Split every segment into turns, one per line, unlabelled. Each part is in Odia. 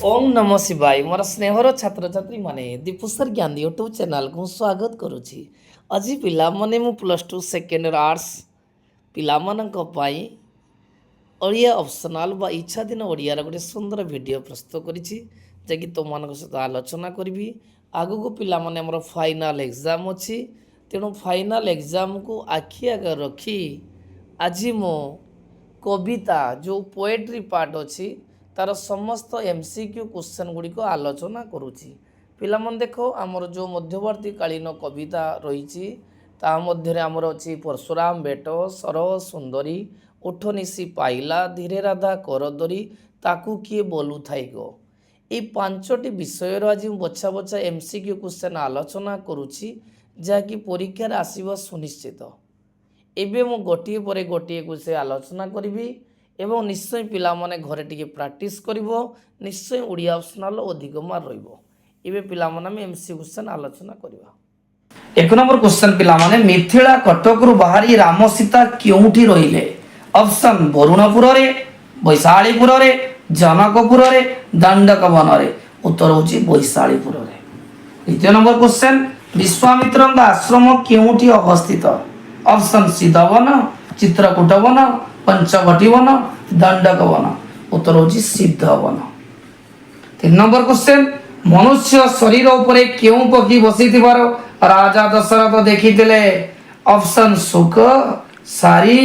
ओम नमः शिवाय मोर स्नेहर छात्र छात्री माने दीपुसर ज्ञान यूट्यूब चैनल को स्वागत करुछि। আজি पिलामने मु plus two second year arts पिलामानंक पाई ओडिया ऑप्शनल बा इच्छा दिन ओडियार गोटे सुंदर वीडियो प्रस्तुत करिछि जेकि तुमମାନଙ୍କ ସହିତ ଆଲୋଚନା କରିବି। ଆଗକୁ ପିଲାମାନେ ଆମର ଫାଇନାଲ ଏକ୍ଜାମ୍ ଅଛି, ତେଣୁ ଫାଇନାଲ ଏକ୍ଜାମ୍କୁ ଆଖି ଆଗରେ ରଖି ଆଜି ମୁଁ କବିତା ଯେଉଁ ପୋଏଟ୍ରି ପାର୍ଟ ଅଛି ତାର ସମସ୍ତ MCQ क्वेश्चन गुड़िक आलोचना करुँची। पिलामन देख आमर जो मध्यवर्ती कालीन कविता रही मध्य आमर अच्छी परशुराम बेट सर सुंदरी उठ निशी पाइला धीरे राधा करदरी ताकू किए बोलू थाई गो। ये पांचटी विषय आज बछा बछा MCQ क्वेश्चन आलोचना करुँची जहाँकि परीक्षार आसवा सुनिश्चित। एबे मु गोटे पर गोटे विषय आलोचना करी एवं निश्चय पिला माने घरे टिके प्रैक्टिस करिवो, निश्चय ओडिया ऑप्शनल अधिक मार्क रहिवो। एबे पिला माने हम MCQ क्वेश्चन आलोचना करिवा। एक नंबर क्वेश्चन पिला माने मिथिला कटक रु बाहरी राम सीता केउठी रहिले? ऑप्शन वरुणपुर रे, वैशालीपुर रे, जनकपुर रे, दंडकवन रे। उत्तर होची वैशालीपुर रे। द्वितीय नंबर क्वेश्चन विश्वामित्र आश्रम केउठी अवस्थित? ऑप्शन सिद्धवन, चित्रकूटवन, पंचवटी वन, दंडक वन। उत्तर होची सिद्धवन। 3 नंबर क्वेश्चन मनुष्य शरीर उपरे केउ पक्षी बसिथिबार राजा दशरथ देखिथिले? ऑप्शन शुक, सारी,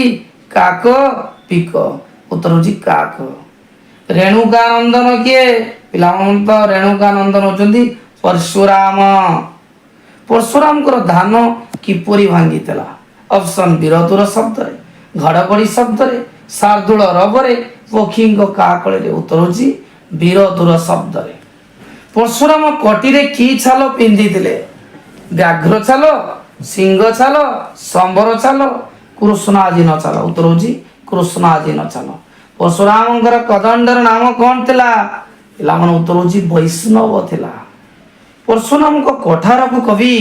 काक, पिक। उत्तर होची काक। रेणुका नंदन किए? पिलामन तो रेणुका नंदन होचंदी परशुराम। परशुराम को धान किपरि भांगितला? ऑप्शन वीरतुर शब्द रे, घड़घड़ी शब्द रे, शार्दूल रबरे, पक्षी काकले। उत्तर होची वीरतुर शब्द रे। परशुराम कटी रे की छाल पिंधिथिले? व्याघ्र छाल, सिंह छाल, संबर छाल, कृष्णाजीन छाल। उत्तर होची कृष्णाजीन छाल। परशुराम कदंडर नाम कौन थिला? पिलामन उत्तर होची वैष्णव थिला। परशुराम को कठार को कवि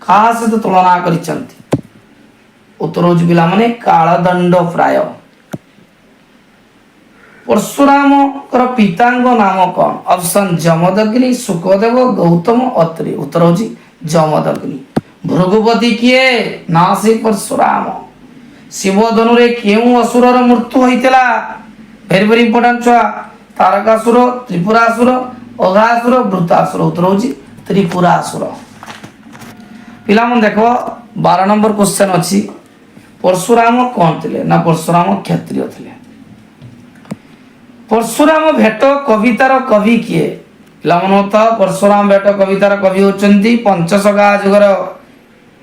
कहा सहित तुलना करिसंती? उत्तर होची पिला माने कालदंड प्राय। परशुराम कर पितांग नाम कौन? ऑप्शन जमदग्नि, सुखदेव, गौतम, अत्रि। उत्तर होची जमदग्नि। भृगुपति किए? नासी परशुराम। शिवधनु रे केउ असुरर मृत्यु होइतिला? वेरी वेरी इंपोर्टेंट छुआ। तारकासुर, त्रिपुरासुर, अघासुर, वृतासुर। उत्तर होची त्रिपुरासुर। पिला मन देखो 12 नंबर क्वेश्चन अछि परशुराम कौन थिले? ना परशुराम क्षत्रिय थिले। परशुराम भेट कवितार कवि किए? पिलामन तो परशुराम भेट कवितार कवि होचंती पंचसखा जुगर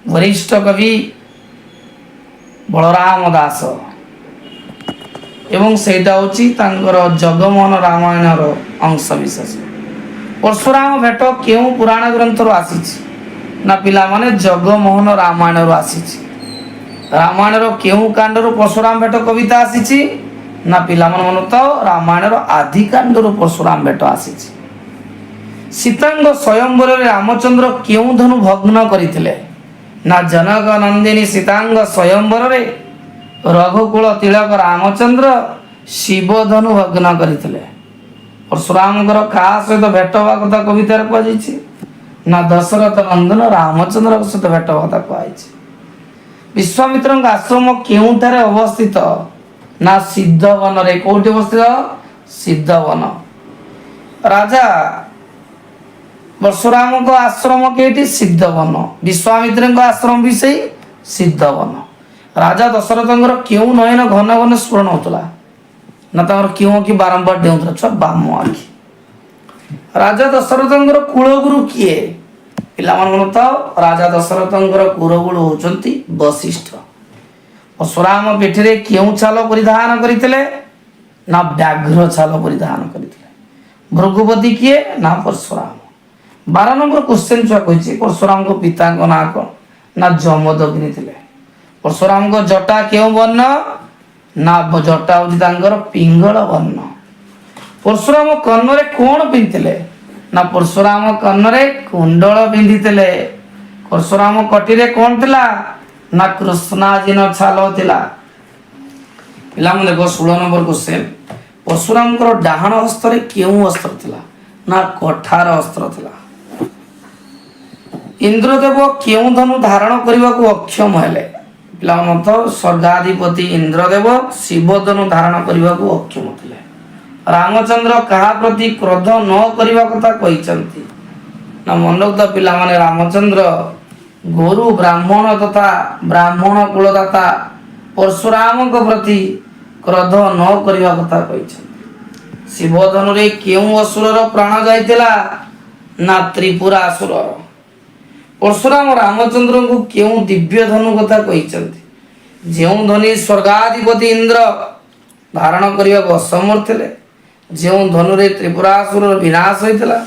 वरिष्ठ कवि बलराम दास एवं सेटा होची तांकर जगमोहन रामायणर अंश विशेष। परशुराम भेट केउ पुराण ग्रंथ रो आसीछि? ना पिला माने जगमोहन रामायण रो आसीछि। रामायण रो केउ कांड रो परशुराम भेट कविता आसीछि? ना पिला मन तो रामायण रो आदि कांड रो परशुराम भेट आसीछि। सीतांग स्वयंवर रे रामचंद्र केउ धनु भग्न करिथिले? ना जनक नंदिनी सीतांग स्वयंवर रे रघुकुल तिलक रामचंद्र शिव धनु भग्न करिथिले। परशुराम का सहित भेट होगा कथा कवितार कह जायछि? ना दशरथ नंदन रामचंद्र सहित भेट होगा कह। विश्वामित्र आश्रम केउठारे अवस्थित? ना सिद्धवन रे। कोठी अवस्थित? सिद्धवन। राजा परशुराम को आश्रम केटी? सिद्धवन। विश्वामित्र आश्रम भी सही सिद्धवन। राजा दशरथ केउ नयन घन घन स्फुरण होतला? ना तांकर केउ की बारंबार डेउतला छ बाम आखि। राजा दशरथ कुलगुरु किए? पिलामान तो राजा दशरथ कुलगुरु होचंती वशिष्ठ। परशुराम पीठरे केउ छाल परिधान करिथिले? ना व्याघ्र छाल परिधान करिथिले। भृगुपति किए? ना परशुराम। 12 नंबर क्वेश्चन छुआ कहिछि परशुराम को पिता को ना कोन? ना जमदग्नि थिले। परशुराम को जटा केउ वर्ण? ना जटा होछि तांकर पिंगल वर्ण। परशुराम कन्नरे कोन पिंथिले? ना परशुराम कन्नरे कुंडल पिंधिथिले। परशुराम कटिरे कोन थिला? ना कृष्णाजीन छाल थिला। पिला मन देखो 16 नंबर क्वेश्चन परशुराम डाहाण हस्त केउ अस्त्र थिला? ନା କଠାର ଅସ୍ତ୍ର ଥିଲା। ଇନ୍ଦ୍ରଦେବ କେଉଁ ଧନୁ ଧାରଣ କରିବାକୁ ଅକ୍ଷମ ହେଲେ? ପିଲାମାନେ ତ ସ୍ୱର୍ଗାଧିପତି ଇନ୍ଦ୍ରଦେବ ଶିବ ଧନୁ ଧାରଣ କରିବାକୁ ଅକ୍ଷମ ଥିଲେ। ରାମଚନ୍ଦ୍ର କାହା ପ୍ରତି କ୍ରୋଧ ନ କରିବା କଥା କହିଛନ୍ତି? ନା ମନୋକ୍ତ ପିଲାମାନେ ରାମଚନ୍ଦ୍ର ଗୁରୁ ବ୍ରାହ୍ମଣ ତଥା ବ୍ରାହ୍ମଣ କୁଳଦାତା ପରଶୁରାମଙ୍କ ପ୍ରତି କ୍ରୋଧ ନ କରିବା କଥା କହିଛନ୍ତି। ଶିବ ଧନୁରେ କେଉଁ ଅସୁରର ପ୍ରାଣ ଯାଇଥିଲା? ନା ତ୍ରିପୁରାସୁରର। ପରଶୁରାମ ରାମଚନ୍ଦ୍ରଙ୍କୁ କେଉଁ ଦିବ୍ୟ ଧନୁ କଥା କହିଛନ୍ତି? ଯେଉଁ ଧନୁ ସ୍ୱର୍ଗାଧିପତି ଇନ୍ଦ୍ର ଧାରଣ କରିବାକୁ ଅସମର୍ଥ ଥିଲେ, ଯେଉଁ ଧନୁରେ ତ୍ରିପୁରାସୁରର ବିନାଶ ହୋଇଥିଲା,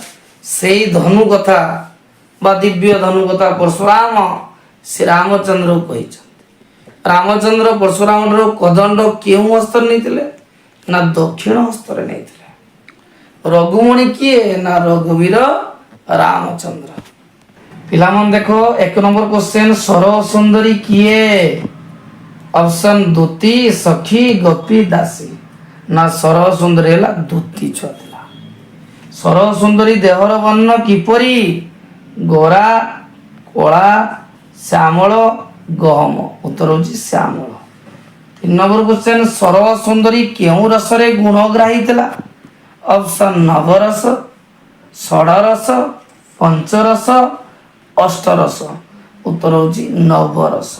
ସେଇ ଧନୁ କଥା ବା ଦିବ୍ୟ ଧନୁ କଥା ପରଶୁରାମ ଶ୍ରୀରାମଚନ୍ଦ୍ରଙ୍କୁ କହିଛନ୍ତି। ରାମଚନ୍ଦ୍ର ପରଶୁରାମଠାରୁ କଦଣ୍ଡ କେଉଁ ହସ୍ତରେ ନେଇଥିଲେ? ନା ଦକ୍ଷିଣ ହସ୍ତରେ ନେଇଥିଲେ। ରଘୁମଣି କିଏ? ନା ରଘୁବୀର ରାମଚନ୍ଦ୍ର। ପିଲାମାନେ ଦେଖ 1 ନମ୍ବର କ୍ୱେଶ୍ଚନ, ସର ସୁନ୍ଦରୀ କିଏ? ଅପସନ ଦୂତି, ସଖୀ, ଗୋପୀ, ଦାସୀ। ନା ସର ସୁନ୍ଦରୀ ହେଲା ଦୂତି ଛୁଆ ଥିଲା। ସର ସୁନ୍ଦରୀ ଦେହର ବର୍ଣ୍ଣ କିପରି? ଗୋରା, କଳା, ଶ୍ୟାମଳ, ଗହମ। ଉତ୍ତର ହେଉଛି ଶ୍ୟାମଳ। 3 ନମ୍ବର କ୍ୱେଶ୍ଚନ, ସର ସୁନ୍ଦରୀ କେଉଁ ରସରେ ଗୁଣଗ୍ରାହୀ ଥିଲା? ଅପସନ ନବରସ, ଷଡ଼ରସ, ପଞ୍ଚରସ, ଅଷ୍ଟରସ। ଉତ୍ତର ହେଉଛି ନବରସ।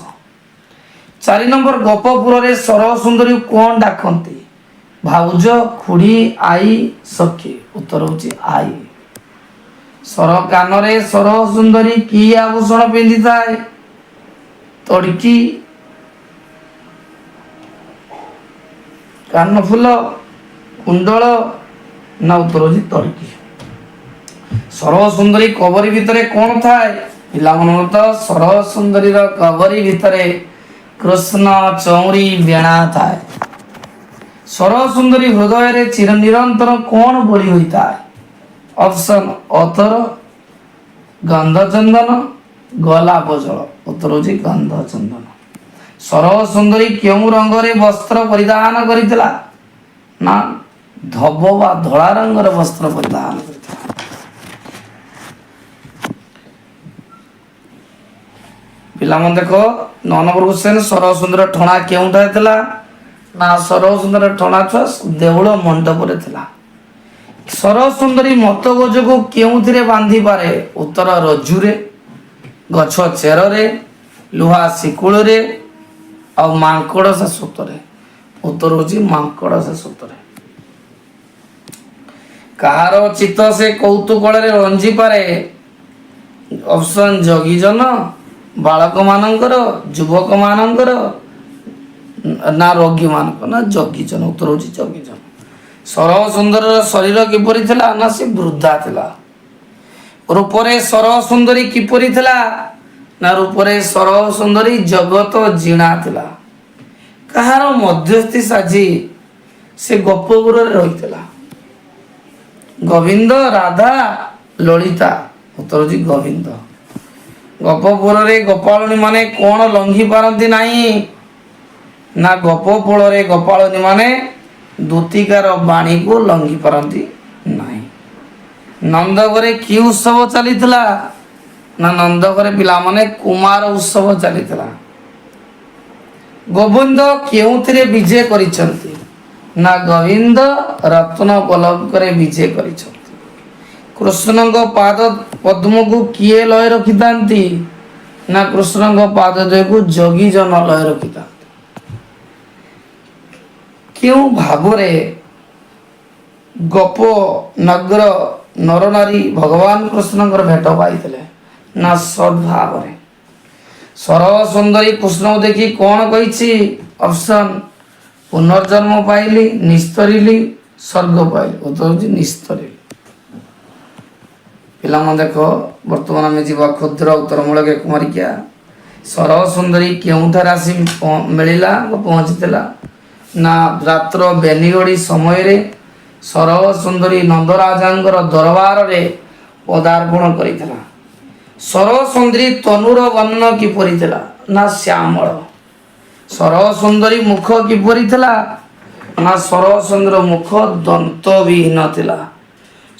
4 ନମ୍ବର, ଗୋପପୁରରେ ସର ସୁନ୍ଦରୀ କଣ ଡାକନ୍ତି? ଭାଉଜ, ଖୁଡ଼ି, ଆଈ, ସଖୀ। ଉତ୍ତର ହେଉଛି ଆଈ। ସର କାନରେ ସର ସୁନ୍ଦରୀ କି ଆଭୂଷଣ ପିନ୍ଧିଥାଏ? ତଡିକି, କାନଫୁଲ, କୁଣ୍ଡଳ। ନା ଉତ୍ତର ହେଉଛି ତଡିକି। ସର ସୁନ୍ଦରୀ କବରୀ ଭିତରେ କଣ ଥାଏ? ପିଲାମାନଙ୍କ ତ ସର ସୁନ୍ଦରୀର କବରୀ ଭିତରେ କୃଷ୍ଣ ଚଉରୀ ବେଣା ଥାଏ। ସର ସୁନ୍ଦରୀ ହୃଦୟରେ ନିରନ୍ତର କଣ ବୋଳି ହୋଇଥାଏ? ଅପସନ ଅତର, ଗନ୍ଧଚନ୍ଦନ, ଗୋଲାପ ଜଳ। ଉତ୍ତର ହେଉଛି ଗନ୍ଧଚନ୍ଦନ। ସର ସୁନ୍ଦରୀ କେଉଁ ରଙ୍ଗରେ ବସ୍ତ୍ର ପରିଧାନ କରିଥିଲା? ନା ଧବ ବା ଧଳା ରଙ୍ଗର ବସ୍ତ୍ର ପରିଧାନ କରିଥିଲା। ପିଲାମାନେ ଦେଖ 9 ନମ୍ବର କ୍ୱେଶ୍ଚନ, ସର ସୁନ୍ଦର ଠଣା କେଉଁଠାରେ ଥିଲା? ନା ସର ସୁନ୍ଦର ଠଣା ଛୁଆ ଦେଉଳ ମଣ୍ଡପରେ ଥିଲା। ସର ସୁନ୍ଦରୀ ମତ ଗଜକୁ କେଉଁଥିରେ ବାନ୍ଧି ପାରେ? ଉତ୍ତର ରଜ୍ଜୁରେ, ଗଛ ଚେରରେ, ଲୁହା ଶିକୁଳରେ, ଆଉ ମାଙ୍କଡ଼ ସେ ସୂତରେ। ଉତ୍ତର ହେଉଛି ମାଙ୍କଡ଼ ସେ ସୂତରେ। କାହାର ଚିତ୍ତ ସେ କୌତୁକଳରେ ରଞ୍ଜି ପାରେ? ଅପସନ ଯୋଗୀଜନ, ବାଳକ ମାନଙ୍କର, ଯୁବକ ମାନଙ୍କର, ନା ରୋଗୀ ମାନଙ୍କର। ନା ଯୋଗୀଜନ। ଉତ୍ତର ହେଉଛି ଯୋଗୀଜନ। ସର ସୁନ୍ଦରର ଶରୀର କିପରି ଥିଲା? ନା ସେ ବୃଦ୍ଧା ଥିଲା। ରୂପରେ ସର ସୁନ୍ଦରୀ କିପରି ଥିଲା? ନା ରୂପରେ ସର ସୁନ୍ଦରୀ ଜଗତ ଜିଣା ଥିଲା। କାହାର ମଧ୍ୟସ୍ଥି ସାଜି ସେ ଗୋପପୁରରେ ରହିଥିଲା? ଗୋବିନ୍ଦ, ରାଧା, ଲଳିତା। ଉତ୍ତର ହେଉଛି ଗୋବିନ୍ଦ। ଗୋପପୁରରେ ଗୋପାଳନୀ ମାନେ କଣ ଲଙ୍ଘି ପାରନ୍ତି ନାହିଁ? ନା ଗୋପପୁରରେ ଗୋପାଳନୀ ମାନେ ଦୂତିକାର ବାଣୀକୁ ଲଙ୍ଘି ପାରନ୍ତି ନାହିଁ। ନନ୍ଦଘରେ କି ଉତ୍ସବ ଚାଲିଥିଲା? ନା ନନ୍ଦଘରେ ପିଲାମାନେ କୁମାର ଉତ୍ସବ ଚାଲିଥିଲା। ଗୋବିନ୍ଦ କେଉଁଥିରେ ବିଜେ କରିଛନ୍ତି? ନା ଗୋବିନ୍ଦ ରତ୍ନ ପଲଙ୍କରେ ବିଜେ କରିଛନ୍ତି। କୃଷ୍ଣଙ୍କ ପାଦ ପଦ୍ମକୁ କିଏ ଲୟ ରଖିଥାନ୍ତି? ନା କୃଷ୍ଣଙ୍କ ପାଦ ଦ୍ୱୟକୁ ଯୋଗୀଜନ ଲୟ ରଖିଥାନ୍ତି। କେଉଁ ଭାବରେ ଗୋପ ନଗର ନରନାରୀ ଭଗବାନ କୃଷ୍ଣଙ୍କର ଭେଟ ପାଇଥିଲେ? ନା ସଦ୍ଭାବରେ। ସର ସୁନ୍ଦରୀ କୃଷ୍ଣଙ୍କୁ ଦେଖି କଣ କହିଛି? ଅପସନ ପୁନର୍ଜନ୍ମ ପାଇଲି, ନିସ୍ତରିଲି, ସ୍ୱର୍ଗ ପାଇଲି। ଉତ୍ତର ହେଉଛି ନିସ୍ତରିଲି। ପିଲାମାନେ ଦେଖ ବର୍ତ୍ତମାନ ଆମେ ଯିବା କ୍ଷୁଦ୍ର ଉତ୍ତରମୂଳକ କୁମାରିକା। ସର ସୁନ୍ଦରୀ କେଉଁଠାରେ ଆସି ମିଳିଲା ବା ପହଞ୍ଚିଥିଲା? ନା ରାତ୍ର ବେନିଗଡ଼ି ସମୟରେ ସର ସୁନ୍ଦରୀ ନନ୍ଦରାଜାଙ୍କର ଦରବାରରେ ପଦାର୍ପଣ କରିଥିଲା। ସର ସୁନ୍ଦରୀ ତନୁର ବର୍ଣ୍ଣ କିପରି ଥିଲା? ନା ଶ୍ୟାମଳ। ସର ସୁନ୍ଦରୀ ମୁଖ କିପରି ଥିଲା? ନା ସର ସୁନ୍ଦର ମୁଖ ଦନ୍ତ ବିହୀନ ଥିଲା।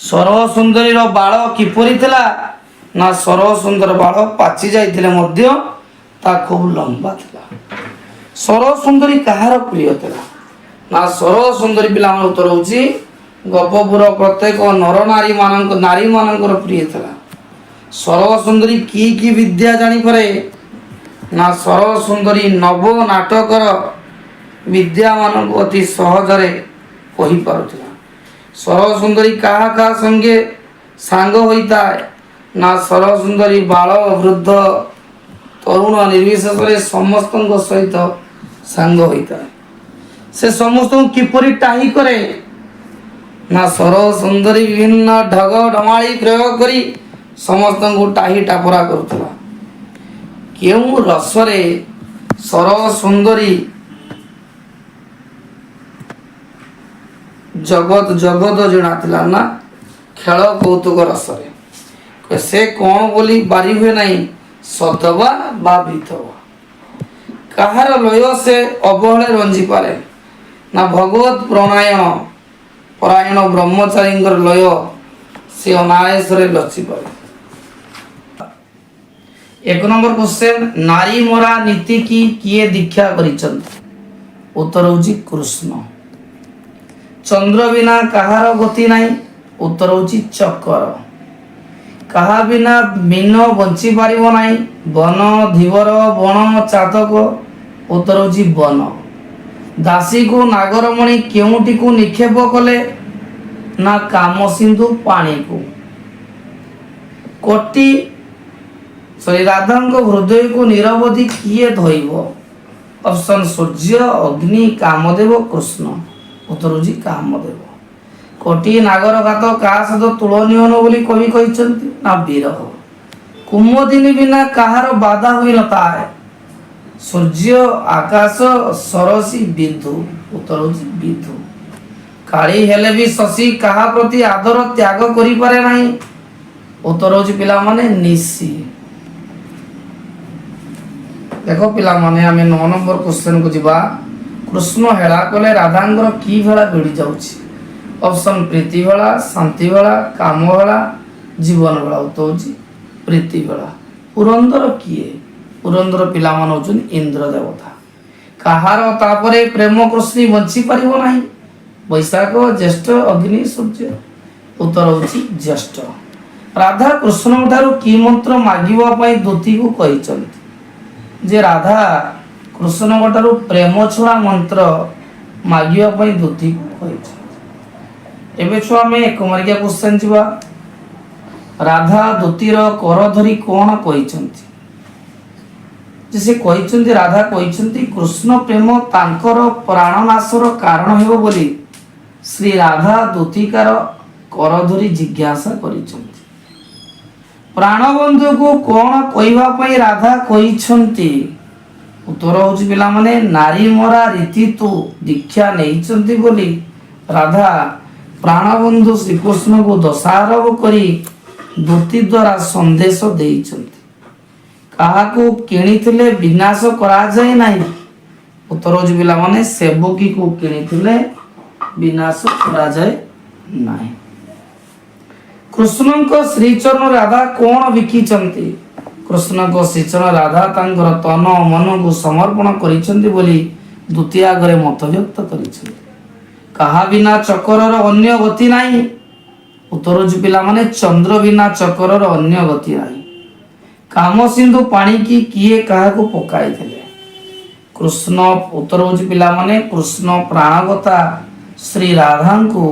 ସର୍ବ ସୁନ୍ଦରୀର ବାଳ କିପରି ଥିଲା ନା ସର୍ବ ସୁନ୍ଦର ବାଳ ପାଚି ଯାଇଥିଲେ ମଧ୍ୟ ତା ଖୁବ ଲମ୍ବା ଥିଲା। ସର୍ବ ସୁନ୍ଦରୀ କାହାର ପ୍ରିୟ ଥିଲା ନା ସର୍ବ ସୁନ୍ଦରୀ ପିଲାମାନଙ୍କ ଉତ୍ତର ହେଉଛି ଗୋପପୁର ପ୍ରତ୍ୟେକ ନାରୀମାନଙ୍କର ପ୍ରିୟ ଥିଲା। ସର୍ବ ସୁନ୍ଦରୀ କି ବିଦ୍ୟା ଜାଣିପାରେ ନା ସର୍ବ ସୁନ୍ଦରୀ ନବ ନାଟକର ବିଦ୍ୟାମାନଙ୍କୁ ଅତି ସହଜରେ କହିପାରୁଥିଲା। ସର୍ବ ସୁନ୍ଦରୀ କାହା କାହା ସଙ୍ଗେ ସାଙ୍ଗ ହୋଇଥାଏ ନା ସର୍ବ ସୁନ୍ଦରୀ ବାଳ ବୃଦ୍ଧ ତରୁଣ ନିର୍ବିଶେଷରେ ସମସ୍ତଙ୍କ ସହିତ ସାଙ୍ଗ ହୋଇଥାଏ। ସେ ସମସ୍ତଙ୍କୁ କିପରି ଟାହି କରେ ନା ସର୍ବ ସୁନ୍ଦରୀ ବିଭିନ୍ନ ଢଗ ଢମାଳି ପ୍ରୟୋଗ କରି ସମସ୍ତଙ୍କୁ ଟାହି ଟାପରା କରୁଥିଲା। କେଉଁ ରସରେ ସର୍ବ ସୁନ୍ଦରୀ ଜଗତ ଜଣାଥିଲା ନା ଖେଳ କୌତୁକ ରସରେ। ସେ କ'ଣ ବୋଲି ବାରି ହୁଏ ନାହିଁ ସଧବା ବା ବିଧବା। କାହାର ଲୟ ସେ ଅବହେଳେ ରଞ୍ଜିପାରେ ନା ଭଗବତ ପରାୟଣ ବ୍ରହ୍ମଚାରୀଙ୍କର ଲୟ ସେ ଅନାୟାସରେ ଲଚିପାରେ। 1 ନମ୍ବର କ୍ୱେଶ୍ଚନ, ନାରୀ ମରା ନୀତି କି କିଏ ଦୀକ୍ଷା କରିଛନ୍ତି? ଉତ୍ତର ହେଉଛି କୃଷ୍ଣ। ଚନ୍ଦ୍ର ବିନା କାହାର ଗତି ନାହିଁ? ଉତ୍ତର ହେଉଛି ଚକର। କାହା ବିନା ମୀନ ବଞ୍ଚି ପାରିବ ନାହିଁ? ବନ ଧୀବର ବଣ ଚାତକ। ଉତ୍ତର ହେଉଛି ବନ। ଦାସୀକୁ ନାଗରମଣି କେଉଁଠିକୁ ନିକ୍ଷେପ କଲେ ନା କାମସିନ୍ଧୁ ପାଣିକୁ। ରାଧାଙ୍କ ହୃଦୟକୁ ନିରବଧି କିଏ ଧୋଇବ? ଅପସନ୍ ସୂର୍ଯ୍ୟ, ଅଗ୍ନି, କାମଦେବ, କୃଷ୍ଣ। ଉତ୍ତର ହେଉଛି କାମଦେବ। କୋଟି ନାଗର ଘାତ କାହା ସହିତ ତୁଳନୀୟ ବୋଲି କବି କହିଛନ୍ତି ନା ବିରହ। କୁମୁଦିନୀ ବିନା କାହାର ବାଧା ହୋଇନଥାଏ? ସୂର୍ଯ୍ୟ, ଆକାଶ, ସରସୀ, ବିଧୁ। ଉତ୍ତର ହେଉଛି ବିଧୁ। କାଳି ହେଲେ ବି ଶଶୀ କାହା ପ୍ରତି ଆଦର ତ୍ୟାଗ କରିପାରେ ନାହିଁ? ଉତ୍ତର ହେଉଛି ପିଲାମାନେ ନିଶି। ଦେଖ ପିଲାମାନେ ଆମେ 9 ନମ୍ବର କ୍ୱେଶ୍ଚନକୁ ଯିବା। କୃଷ୍ଣ ହେଳା କଲେ ରାଧାଙ୍କର କି ଭେଳା ଭିଡ଼ି ଯାଉଛି? ଅପସନ୍ ପ୍ରୀତି ଭେଳା, ଶାନ୍ତି ଭେଳା, କାମ ଭେଳା, ଜୀବନ ଭେଳା। ଉତ୍ତର ହେଉଛି ପ୍ରୀତି ଭେଳା। ପୁରନ୍ଦର କିଏ? ପୁରନ୍ଦର ପିଲାମାନେ ହେଉଛନ୍ତି ଇନ୍ଦ୍ର ଦେବତା। କାହାର ତାପରେ ପ୍ରେମ କୃଷ୍ଣ ବଞ୍ଚି ପାରିବ ନାହିଁ? ବୈଶାଖ, ଜ୍ୟେଷ୍ଠ, ଅଗ୍ନି, ସୂର୍ଯ୍ୟ। ଉତ୍ତର ହେଉଛି ଜ୍ୟେଷ୍ଠ। ରାଧା କୃଷ୍ଣଙ୍କ ଠାରୁ କି ମନ୍ତ୍ର ମାଗିବା ପାଇଁ ଦୂତୀକୁ କହିଛନ୍ତି? ଯେ ରାଧା କୃଷ୍ଣଙ୍କ ଠାରୁ ପ୍ରେମ ଛଡ଼ା ମନ୍ତ୍ର ମାଗିବା ପାଇଁ ଦୂତୀକୁ କହିଛନ୍ତି। ଏବେ ଛୁଆ ଆମେ 1 ମାର୍କିଆ କ୍ୱେଶ୍ଚନ ଯିବା। ରାଧା ଦୂତୀର କର ଧରି କ'ଣ କହିଛନ୍ତି? ଯେ ସେ କହିଛନ୍ତି ରାଧା କହିଛନ୍ତି କୃଷ୍ଣ ପ୍ରେମ ତାଙ୍କର ପ୍ରାଣନାଶର କାରଣ ହେବ ବୋଲି ଶ୍ରୀ ରାଧା ଦୂତିକାର କର ଧରି ଜିଜ୍ଞାସା କରିଛନ୍ତି। ପ୍ରାଣବନ୍ଧୁକୁ କ'ଣ କହିବା ପାଇଁ ରାଧା କହିଛନ୍ତି? ଉତ୍ତର ହେଉଛି ପିଲାମାନେ ନାରୀ ମରା ରୀତି ତୁ ଦୀକ୍ଷା ନେଇଛନ୍ତି ବୋଲି ରାଧା ପ୍ରାଣବନ୍ଧୁ ଶ୍ରୀକୃଷ୍ଣଙ୍କୁ ଦୋଷାରୋପ କରି ଦୂତି ଦ୍ୱାରା ସନ୍ଦେଶ ଦେଇଛନ୍ତି। କାହାକୁ କିଣିଥିଲେ ବିନାଶ କରାଯାଏ ନାହିଁ? ଉତ୍ତର ହେଉଛି ପିଲାମାନେ ସେବକୀକୁ କିଣିଥିଲେ ବିନାଶ କରାଯାଏ ନାହିଁ। କୃଷ୍ଣଙ୍କ ଶ୍ରୀଚରଣ ରାଧା କ'ଣ ବିକିଛନ୍ତି? କୃଷ୍ଣଙ୍କ ଶ୍ରୀଚରଣ ରାଧା ତାଙ୍କର ତନ ମନକୁ ସମର୍ପଣ କରିଛନ୍ତି ବୋଲି ଦୂତି ଆଗରେ ମତବ୍ୟକ୍ତ କରିଛନ୍ତି। କାହା ବିନା ଚକରର ଅନ୍ୟ ଗତି ନାହିଁ? ଉତ୍ତର ହେଉଛି ପିଲାମାନେ ଚନ୍ଦ୍ର ବିନା ଚକରର ଅନ୍ୟ ଗତି ନାହିଁ। କାମସିନ୍ଧୁ ପାଣିକି କିଏ କାହାକୁ ପକାଇଥିଲେ? କୃଷ୍ଣ। ଉତ୍ତର ହେଉଛି ପିଲାମାନେ କୃଷ୍ଣ ପ୍ରାଣବତା ଶ୍ରୀ ରାଧାଙ୍କୁ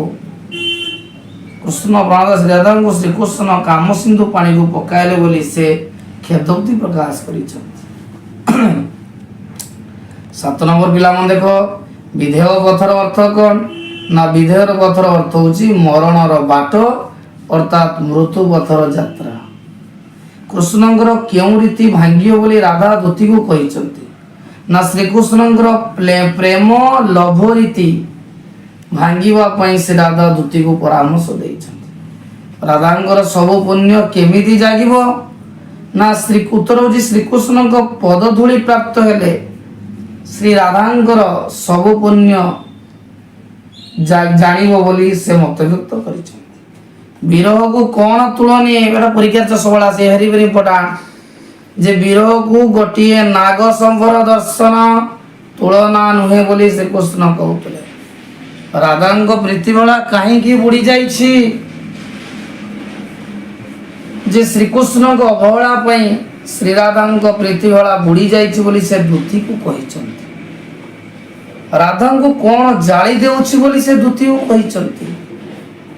ଶ୍ରୀକୃଷ୍ଣ କାମସିନ୍ଧୁ ପାଣିକୁ ପକାଇଲେ ବୋଲି ସେ ଖେଦୋକ୍ତି ପ୍ରକାଶ କରିଛନ୍ତି। 7 ନମ୍ବର ପିଲାମାନେ ଦେଖ, ବିଧେୟ ପଥର ଅର୍ଥ କ'ଣ ନା ବିଧେୟର ପଥର ଅର୍ଥ ହେଉଛି ମରଣର ବାଟ ଅର୍ଥାତ୍ ମୃତ୍ୟୁ ପଥର ଯାତ୍ରା। କୃଷ୍ଣଙ୍କର କେଉଁ ରୀତି ଭାଙ୍ଗିବ ବୋଲି ରାଧା ଦୂତୀକୁ କହିଛନ୍ତି? ନା ଶ୍ରୀକୃଷ୍ଣଙ୍କର ପ୍ରେମ ଲୋଭ ରୀତି ଭାଙ୍ଗିବା ପାଇଁ ସେ ରାଧା ଦୂତୀକୁ ପରାମର୍ଶ ଦେଇଛନ୍ତି। ରାଧାଙ୍କର ସବୁ ପୁଣ୍ୟ କେମିତି ଜାଗିବ? ନା ଉତ୍ତର ହେଉଛି ଶ୍ରୀକୃଷ୍ଣଙ୍କ ପଦଧୂଳି ପ୍ରାପ୍ତ ହେଲେ ଶ୍ରୀ ରାଧାଙ୍କର ସବୁ ପୁଣ୍ୟ ଜାଣିବ ବୋଲି ସେ ମତବ୍ୟକ୍ତ କରିଛନ୍ତି। विरह को कौन तुलनी एटा परीक्षा तो सबला से वेरी वेरी इंपोर्टेंट जे विरह को गोटिए नाग संवर दर्शन तुलना नुहे बोली श्री कृष्ण कहते राधा प्रीति बेला कहीं बुड़ी जाइछि जे श्रीकृष्ण को अवहेला पई श्री राधा प्रीति बेला बुड़ी जाइछि बोली से दूती को कहिसंती राधा को कौन जाली देउछि बोली से दूती को कहिसंती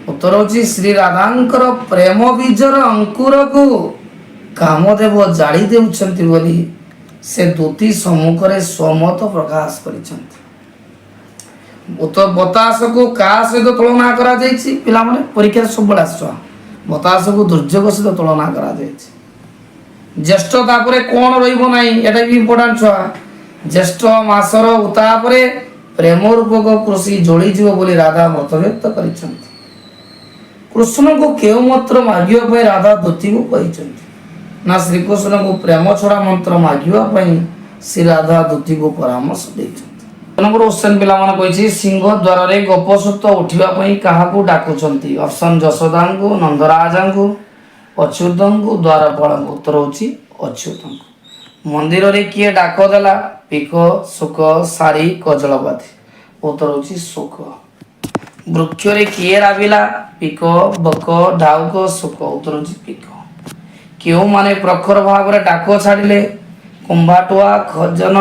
उत्तर होछि श्री राधांकर प्रेम बीजर अंकुर को कामदेव जाली देउछंती बोली से दूती सम्मुख रे स्वमत प्रकाश करिसंती उत्तर बतास को का सहित तुलना करा जाइछि पिला माने परीक्षा सब बड़ा छुआ बतास को दुर्योग सहित तुलना करा जाइछि ज्येष्ठ तापरे कोन रहिबो नाही एटा भी इंपोर्टेंट छुआ ज्येष्ठ मासर उतापरे प्रेम रूपक कृषि जोड़ी जीव बोली राधा मत व्यक्त करिसंती कृष्ण को केउ मंत्र मागियो पे राधा दूती को कहिसंती ना श्री कृष्ण को प्रेम छड़ा मंत्र मागियो पे श्री राधा दूती को परामर्श दैछंती नंबर क्वेश्चन पिला माने कहिछि सिंह द्वार रे गोपसुत उठिबा पई काहा को डाकुचंती ऑप्शन जशोदा को नंदराजा को अच्युतन को द्वारपाल को उत्तर होछि अच्युतन को मंदिर रे किए डाक देला पिक सुख सारी कजलबाधी उत्तर होछि सुख वृक्ष रे किए राबिला पिक बक ढाउक सुख उत्तर होछि पिक केउ माने प्रखर भाव रे डाक छाडिले कुंभाटुआ खजन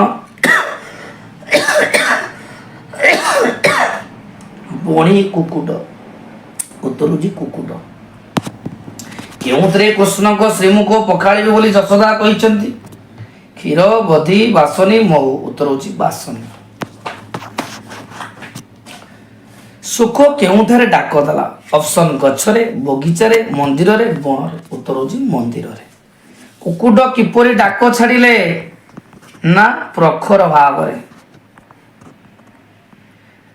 बणी कुकुट उत्तर होछि कुकुट केउतरे कृष्ण को श्रीमुख पखाळिबे बोली जशोदा कहिसंती क्षीर बधी बासनी महु उत्तर होछि बासनी सुख केउथारे डाक दला ऑप्शन गछरे बगीचारे मंदिर रे बण रे उत्तर होछि मंदिर रे कुकुट किपरि डाक छाडिले ना प्रखर भाव रे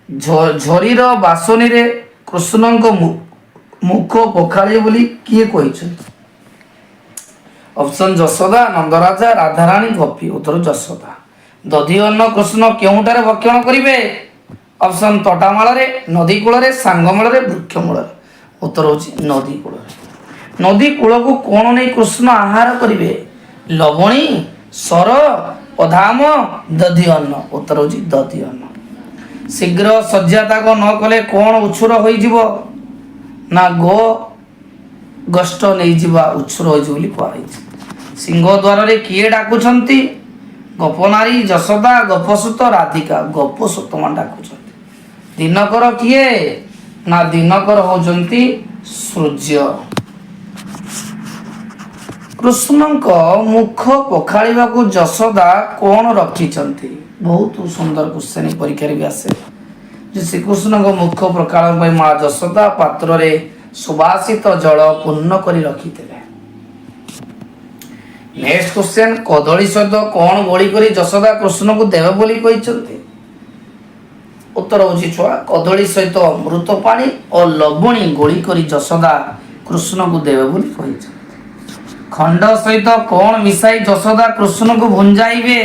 झरीर बासनी रे कृष्ण को मुख पखाळी बोली किए कहिसंती ऑप्शन जशोदा नंदराजा राधारानी गोपी उत्तर जशोदा दधी अन्न कृष्ण केउटारे भक्षण करिवे ऑप्शन तटामाल रे नदी कूल रे सांगमूल रे वृक्षमूल रे उत्तर होछि नदी कूल रे नदी कूल को कोन नै कृष्ण आहार करिवे लवणी सर अधाम दधी अन्न उत्तर होछि दधी अन्न शीघ्र सज्जाता को न कले कोन उछुर होई जीवो ना गो गष्ट नहीं जीवा उछुर होई बोली कहैछि सिंह द्वार रे किए डाकुछंती गोपनारी जशोदा गोपसुत राधिका गोपसुत मान डाकुछंती दिनकर किए ना दिनकर होचंती सूर्य कृष्णक मुख पखाळिबा को जशोदा कोन रखिछंती बहुत सुंदर क्वेश्चन परीक्षा रे आसे जे श्री कृष्ण को मुख प्रकाश पई मां जशोदा पात्र रे सुवासित जल पूर्ण करी रखिथिले नेक्स्ट क्वेश्चन कदली सहित कौन गोली करी जशोदा कृष्ण को देव बोली कहिसंती उत्तर होछि छुआ कदली सहित अमृत पानी और लवणी गोली करी जशोदा कृष्ण को देव बोली कहिसंती खंड सहित कौन मिसाई जशोदा कृष्ण को भुंजाइबे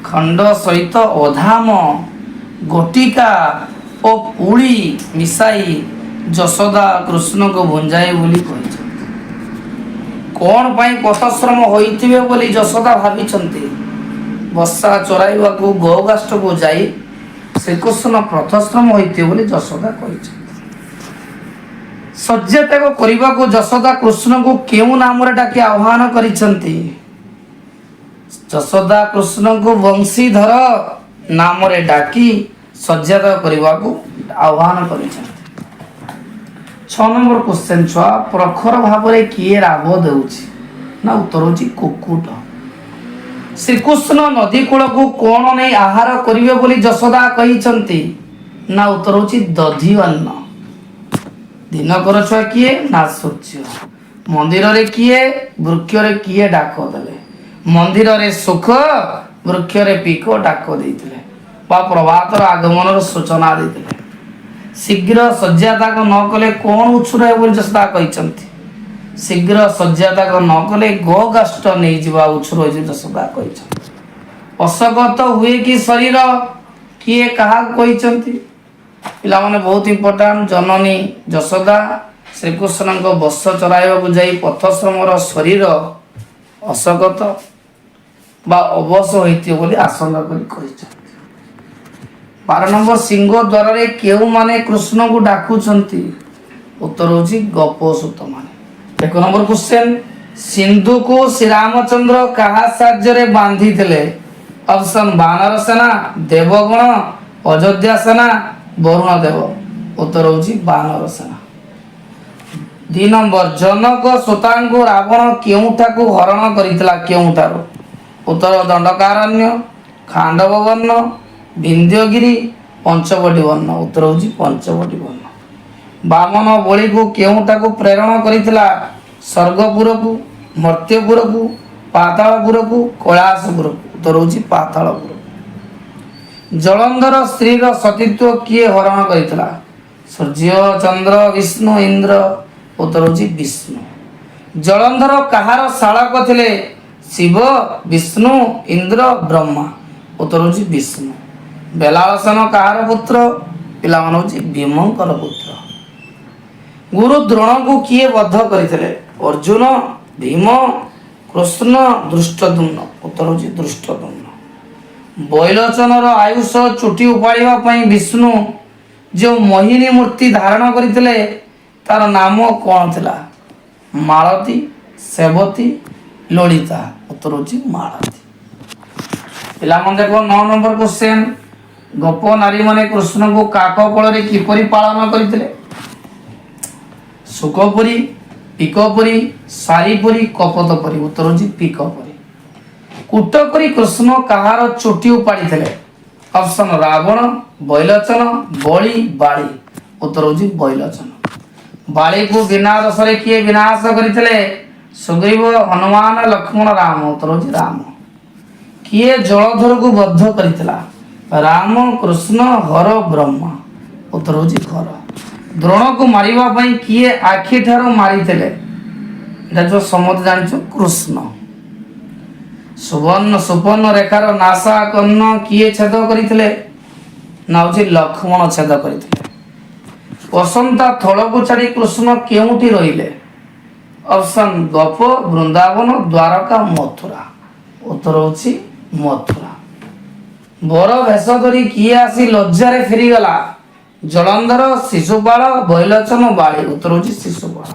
खंड सहित अधाम गोटिका और पुली मिसाई जशोदा कृष्ण को भुंजाए बोली कहिसंती कौन पाई पथश्रम होइथिबे बोली जशोदा भाबिचंती बसा चराइबा को गोगाष्ट को जाई श्रीकृष्ण पथश्रम होइथिबे बोली जशोदा कहिसंती सज्जत्याग करिबा को जशोदा कृष्ण को केउ नाम रे डाके आह्वान करिसंती जशोदा कृष्ण को वंशीधर नाम रे डाकी सज्जत्याग करिबा को आह्वान करिसंती 6 नंबर क्वेश्चन छुआ प्रखर भाव रे किए राग देउछि ना उत्तर होछि कुकुट श्रीकृष्ण नदी कूल को कोन नै आहार करिवे बोली जशोदा कहिसंती ना उत्तर होछि दधी अन्न दिनकर छुआ किए ना सूर्य मंदिर रे किए वृक्ष रे किए डाक देले मंदिर रे सुख वृक्ष रे पीक डाक देइतिले बा प्रभातर आगमन रो सूचना देइतिले शीघ्र सज्जाता को न कले कौन उछुर है बोली जशोदा कहिसंती शीघ्र सज्जाता को न कले गोगाष्ट नहीं जीवा उछुर होई जशोदा कहिसंती अशगत हुए कि शरीर किए कहा कहिसंती पिला माने बहुत इंपोर्टेंट जननी जशोदा ଶ୍ରୀକୃଷ୍ଣଙ୍କ ବତ୍ସ ଚରାଇବାକୁ ଯାଇ ପଥଶ୍ରମର ଶରୀର ଅଶଗତ ବା ଅବଶ ହୋଇଥିବ ବୋଲି ଆଶଙ୍କା କରି କହିଛନ୍ତି। 12 ନମ୍ବର, ସିଂହ ଦ୍ୱାରରେ କେଉଁମାନେ କୃଷ୍ଣଙ୍କୁ ଡାକୁଛନ୍ତି? ଉତ୍ତର ହେଉଛି ଗୋପସୂତ ମାନେ। 1 ନମ୍ବର କ୍ୱେଶ୍ଚନ, ସିନ୍ଧୁକୁ ଶ୍ରୀରାମଚନ୍ଦ୍ର କାହା ସାହାଯ୍ୟରେ ବାନ୍ଧିଥିଲେ? ଅପସନ୍ ବାନର ସେନା, ଦେବଗଣ, ଅଯୋଧ୍ୟା ସେନା, ବରୁଣ ଦେବ। ଉତ୍ତର ହେଉଛି ବାନର ସେନା। 2 ନମ୍ବର, ଜନକ ସୀତାଙ୍କୁ ରାବଣ କେଉଁଠାକୁ ହରଣ କରିଥିଲା? କେଉଁଠାରୁ? ଉତ୍ତର ଦଣ୍ଡକାରଣ୍ୟ, ଖାଣ୍ଡବ ବର୍ଣ୍ଣ, ବିନ୍ଧ୍ୟଗିରି, ପଞ୍ଚବଟୀ ବର୍ଣ୍ଣ। ଉତ୍ତର ହେଉଛି ପଞ୍ଚବଟୀ ବର୍ଣ୍ଣ। ବାମନ ବଳିକୁ କେଉଁଠାକୁ ପ୍ରେରଣ କରିଥିଲା? ସ୍ୱର୍ଗପୁରକୁ, ମର୍ତ୍ତ୍ୟପୁରକୁ, ପାତାଳପୁରକୁ, କୈଳାସପୁରକୁ। ଉତ୍ତର ହେଉଛି ପାତାଳପୁର। ଜଳନ୍ଧର ସ୍ତ୍ରୀର ସତୀତ୍ୱ କିଏ ହରଣ କରିଥିଲା? ସୂର୍ଯ୍ୟ, ଚନ୍ଦ୍ର, ବିଷ୍ଣୁ, ଇନ୍ଦ୍ର। ଉତ୍ତର ହେଉଛି ବିଷ୍ଣୁ। ଜଳନ୍ଧର କାହାର ଶାଳକ ଥିଲେ? ଶିବ, ବିଷ୍ଣୁ, ଇନ୍ଦ୍ର, ବ୍ରହ୍ମା। ଉତ୍ତର ହେଉଛି ବିଷ୍ଣୁ। ବେଲାଳସେନ କାହାର ପୁତ୍ର? ପିଲାମାନେ ହେଉଛି ଭୀମଙ୍କର ପୁତ୍ର। ଗୁରୁ ଦ୍ରୋଣଙ୍କୁ କିଏ ବଧ କରିଥିଲେ? ଅର୍ଜୁନ, ଭୀମ, କୃଷ୍ଣ, ଧୃଷ୍ଟଦ୍ୟୁମ୍ନ। ଉତ୍ତର ହେଉଛି ଧୃଷ୍ଟଦ୍ୟୁମ୍ନ। ବୈଲୋଚନର ଆୟୁଷ ଚୁଟି ଉପାଡ଼ିବା ପାଇଁ ବିଷ୍ଣୁ ଯେଉଁ ମୋହିନୀ ମୂର୍ତ୍ତି ଧାରଣ କରିଥିଲେ ତାର ନାମ କ'ଣ ଥିଲା? ମାଳତୀ, ସେବତୀ, ଲଳିତା। ଉତ୍ତର ହେଉଛି ମାଳତୀ। ପିଲାମାନେ ଦେଖ 9 ନମ୍ବର କ୍ୱେଶ୍ଚନ, ଗୋପ ନାରୀମାନେ କୃଷ୍ଣଙ୍କୁ କାକ କୋଳରେ କିପରି ପାଳନ କରିଥିଲେ? ସୁକପରି, ପିକପରି, ସାରିପରି, କପତପରି। ଉତ୍ତର ହେଉଛି ପିକପରି। କୂଟ କରି କୃଷ୍ଣ କାହାର ଚୁଟି ଉପାଡ଼ିଥିଲେ? ଅପସନ୍ ରାବଣ, ବୈଲୋଚନ, ବଳି, ବାଳି। ଉତ୍ତର ହେଉଛି ବୈଲୋଚନ। ବାଳିକୁ ବିନା ଦୋଷରେ କିଏ ବିନାଶ କରିଥିଲେ? ସୁଗ୍ରୀବ, ହନୁମାନ, ଲକ୍ଷ୍ମଣ, ରାମ। ଉତ୍ତର ହେଉଛି ରାମ। କିଏ ଜଳଧରକୁ ବଦ୍ଧ କରିଥିଲା? ରାମ, କୃଷ୍ଣ, ହର, ବ୍ରହ୍ମା। ଉତ୍ତର ହେଉଛି ହର। ଦ୍ରୋଣକୁ ମାରିବା ପାଇଁ କିଏ ଆଖିଠାରୁ ମାରିଥିଲେ? এটা ଯେଉଁ ସମସ୍ତେ ଜାଣିଛୁ କୃଷ୍ଣ। ସୁପର୍ଣ୍ଣ ରେଖାର ନାସା କର୍ଣ୍ଣ କିଏ ଛେଦ କରିଥିଲେ? ନା ହେଉଛି ଲକ୍ଷ୍ମଣ ଛେଦ କରିଥିଲେ। ବସନ୍ତା ଥଳକୁ ଛାଡ଼ି କୃଷ୍ଣ କେଉଁଠି ରହିଲେ? ଅପସନ୍ ଗୋପ, ବୃନ୍ଦାବନ, ଦ୍ୱାରକା, ମଥୁରା। ଉତ୍ତର ହେଉଛି ମଥୁରା। ବର ବେଶ ଧରି କିଏ ଆସି ଲଜ୍ଜାରେ ଫେରିଗଲା? ଜଳନ୍ଧର, ଶିଶୁପାଳ, ବୈଲୋଚନ, ବାଳି। ଉତ୍ତର ହେଉଛି ଶିଶୁପାଳ।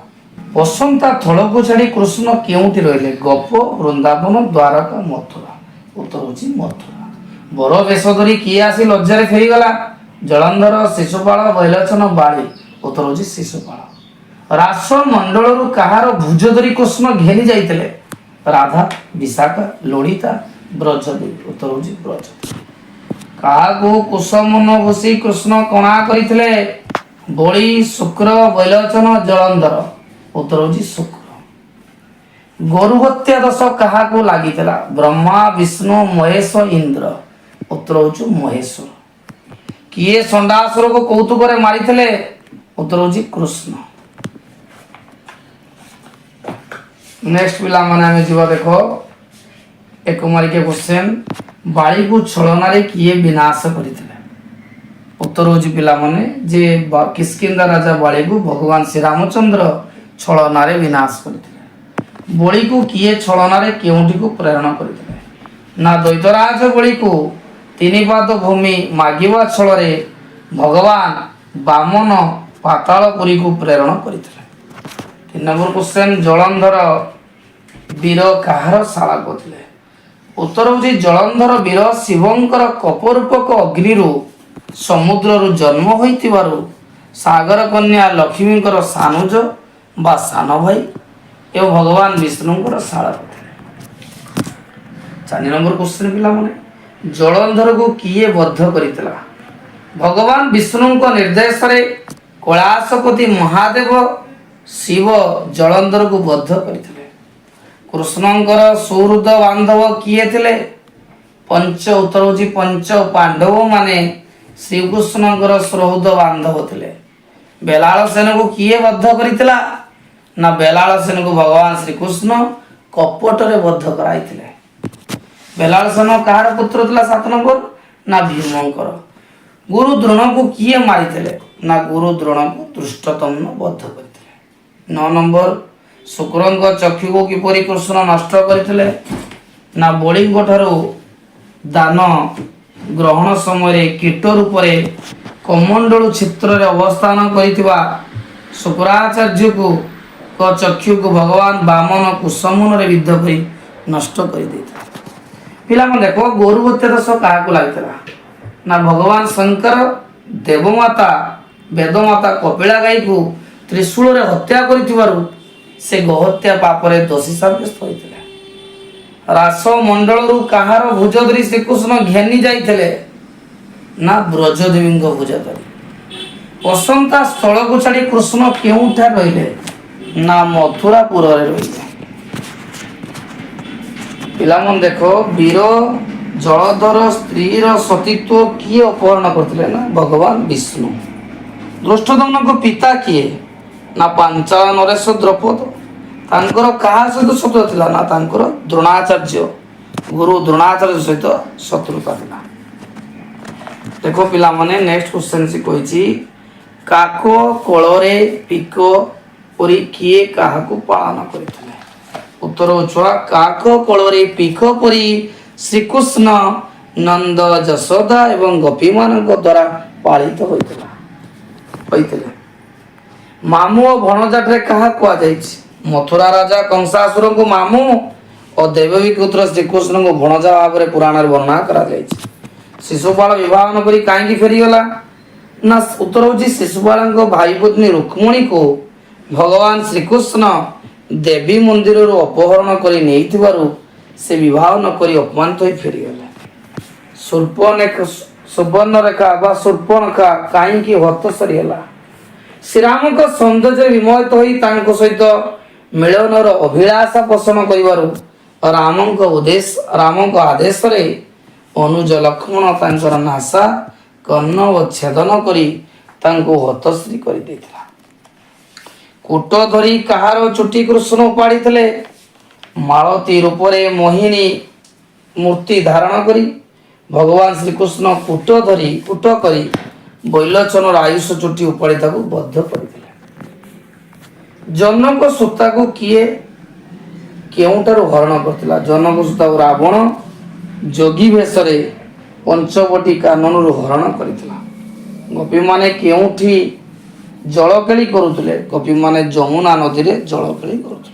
ବସନ୍ତା ଥଳକୁ ଛାଡ଼ି କୃଷ୍ଣ କେଉଁଠି ରହିଲେ? ଗୋପ, ବୃନ୍ଦାବନ, ଦ୍ୱାରକା, ମଥୁରା। ଉତ୍ତର ହେଉଛି ମଥୁରା। ବର ବେଶ ଧରି କିଏ ଆସି ଲଜ୍ଜାରେ ଫେରିଗଲା? ଜଳନ୍ଧର, ଶିଶୁପାଳ, ବୈଲୋଚନ, ବାଳି। ଉତ୍ତର ହେଉଛି ଶିଶୁପାଳ। ରାସ ମଣ୍ଡଳରୁ କାହାର ଭୁଜ ଧରି କୃଷ୍ଣ ଘେନି ଯାଇଥିଲେ? ରାଧା, ବିଶାଖା, ଲଳିତା, ବ୍ରଜଦେବୀ। ଉତ୍ତର ହେଉଛି ବ୍ରଜଦେବୀ। କାହାକୁ କୁଶମନ ଭୂଷି କୃଷ୍ଣ କଣା କରିଥିଲେ? ବଳି, ଶୁକ୍ର, ବୈଲୋଚନ, ଜଳନ୍ଧର। ଉତ୍ତର ହେଉଛି ଶୁକ୍ର। ଗୋରୁ ହତ୍ୟା ଦୋଷ କାହାକୁ ଲାଗିଥିଲା? ବ୍ରହ୍ମା, ବିଷ୍ଣୁ, ମହେଶ, ଇନ୍ଦ୍ର। ଉତ୍ତର ହେଉଛି ମହେଶ୍ୱର। କିଏ ଷଣ୍ଡାସୁରକୁ କୌତୁକରେ ମାରିଥିଲେ? ଉତ୍ତର ହେଉଛି କୃଷ୍ଣ। ନେକ୍ସଟ ପିଲାମାନେ ଆମେ ଯିବା ଦେଖ 1 ମାର୍କିଆ କ୍ୱେଶ୍ଚନ, ବାଳିକୁ ଛଳନାରେ କିଏ ବିନାଶ କରିଥିଲେ? ଉତ୍ତର ହେଉଛି ପିଲାମାନେ ଯେ କିଷ୍କିନ୍ଧା ରାଜା ବାଳିକୁ ଭଗବାନ ଶ୍ରୀରାମଚନ୍ଦ୍ର ଛଳନାରେ ବିନାଶ କରିଥିଲେ। ବଳିକୁ କିଏ ଛଳନାରେ କେଉଁଠିକୁ ପ୍ରେରଣ କରିଥିଲେ? ନା ଦୈତରାଜ ବଳିକୁ 3 ପାଦ ଭୂମି ମାଗିବା ଛଳରେ ଭଗବାନ ବାମନ ପାତାଳପୁରୀକୁ ପ୍ରେରଣ କରିଥିଲେ। 3 ନମ୍ବର କ୍ୱେଶ୍ଚନ, ଜଳନ୍ଧର ବୀର କାହାର ଶାଳକ ଥିଲେ? ଉତ୍ତର ହେଉଛି ଜଳନ୍ଧର ବୀର ଶିବଙ୍କର କପରୂପକ ଅଗ୍ନିରୁ ସମୁଦ୍ରରୁ ଜନ୍ମ ହୋଇଥିବାରୁ ସାଗର କନ୍ୟା ଲକ୍ଷ୍ମୀଙ୍କର ସାନୁଜ ବା ସାନ ଭାଇ ଏବଂ ଭଗବାନ ବିଷ୍ଣୁଙ୍କର ଶାଳକ ଥିଲେ। 4 ନମ୍ବର କ୍ୱେଶ୍ଚନ ପିଲାମାନେ, ଜଳନ୍ଧରକୁ କିଏ ବଦ୍ଧ କରିଥିଲା? ଭଗବାନ ବିଷ୍ଣୁଙ୍କ ନିର୍ଦ୍ଦେଶରେ କୈଳାସପତି ମହାଦେବ ଶିବ ଜଳନ୍ଧରକୁ ବଦ୍ଧ କରିଥିଲେ। କୃଷ୍ଣଙ୍କର ସୁହୃଦ ବାନ୍ଧବ କିଏ ଥିଲେ? ଉତ୍ତର ହେଉଛି ପଞ୍ଚ ପାଣ୍ଡବ ମାନେ ଶ୍ରୀକୃଷ୍ଣଙ୍କର ସୁହୃଦ ବାନ୍ଧବ ଥିଲେ। ବେଲାଳ ସେନକୁ କିଏ ବଦ୍ଧ କରିଥିଲା? ନା ବେଲାଳ ସେନକୁ ଭଗବାନ ଶ୍ରୀକୃଷ୍ଣ କପଟରେ ବଦ୍ଧ କରାଇଥିଲେ। ବେଲାଳ ସେନ କାହାର ପୁତ୍ର ଥିଲା? 7 ନମ୍ବର, ନା ଭୀମଙ୍କର। ଗୁରୁ ଦ୍ରୋଣକୁ କିଏ ମାରିଥିଲେ? ନା ଗୁରୁ ଦ୍ରୋଣକୁ ଧୃଷ୍ଟଦ୍ୟୁମ୍ନ ବଦ୍ଧ କରିଥିଲେ। नौ नंबर शुक्रଙ୍କ चक्षु को किपरि कृष्ण नष्ट करथिले ना बलिंग ठारू दान ग्रहण समय कीट रूप कमंडल क्षेत्र में अवस्थान करिथिबा शुक्राचार्य को चक्षु को भगवान वामन कुसमुन रे विद्ध करी नष्ट कर देता। पिला मन देखो गोरुवत्य दोष क्या लगी ना भगवान शंकर देवमाता वेदमाता कपिला गाई को त्रिशूल रे हत्या करिथिबारु से गोहत्या पापरे दोषी साब्यस्त होइथिले। रास मंडल रु कहार भुज धरी श्रीकृष्ण घेनी जाइथिले ना ब्रजदेवी भुज धरी। बसंता स्थल को छाड़ी कृष्ण केउठा रहिले ना मथुरापुर रे रहिले। पिलामन देखो वीर जलधर स्त्री सतीत्व किए अपहरण करथिले ना भगवान विष्णु। दुष्टदमन को पिता किए ना पांचाल नरेश द्रौपद तांकर कहा सहित शत्रु थिला ना तांकर द्रोणाचार्य गुरु द्रोणाचार्य सहित शत्रुता थिला। देखो पिला माने नेक्स्ट क्वेश्चन से कहिछि काको कोଳରେ पिको परी किए काहाकू पालन करथिले। उत्तर छुआ काको कोଳରେ पिको परी श्रीकृष्ण नंद यशोदा एवं गोपी मान द्वारा पालित होइथिले। मामू और भणजाटे कहा कुआ जाइछि मथुरा राजा कंसासुर को मामू और देववी पुत्र श्रीकृष्ण को भणजा भाव में पुराण वर्णना करा जाइछि। शिशुपाल विवाह न करी काहेकि फेरीगला ना उत्तर होछि शिशुपाल भाई पत्नी रुक्मिणी को भगवान श्रीकृष्ण देवी मंदिर रो अपहरण करी नेइथिबारु से विवाह न करी अपमानित होई फेरीगला। सुवर्णरेखा बा शूर्पणखा काहेकि हतसरी होला श्रीराम को सौंदर्य विमोहित होई तांको सहित मिलनर अभिलाषा पोषण करिबारु राम को आदेश रे अनुज लक्ष्मण तांकर नासा कर्ण व छेदन करी तांको हतश्री करि देथिला। कूट धरी कहार चुटी कृष्ण उपाड़ी थिले मालती रूप रे मोहिनी मूर्ति धारण करी भगवान श्रीकृष्ण कूट करी बैलोचन आयुष चुटी उपाड़ी ताकू बद्ध करथिले। जनक सूता को किए केउठारु हरण करथिला जनक सूता रावण जोगी भेष रे पंचवटी काननरु हरण करथिला। गोपी माने केउठी जलकेली करुथिले गोपी माने जमुना नदी रे जलकेली करुथिले।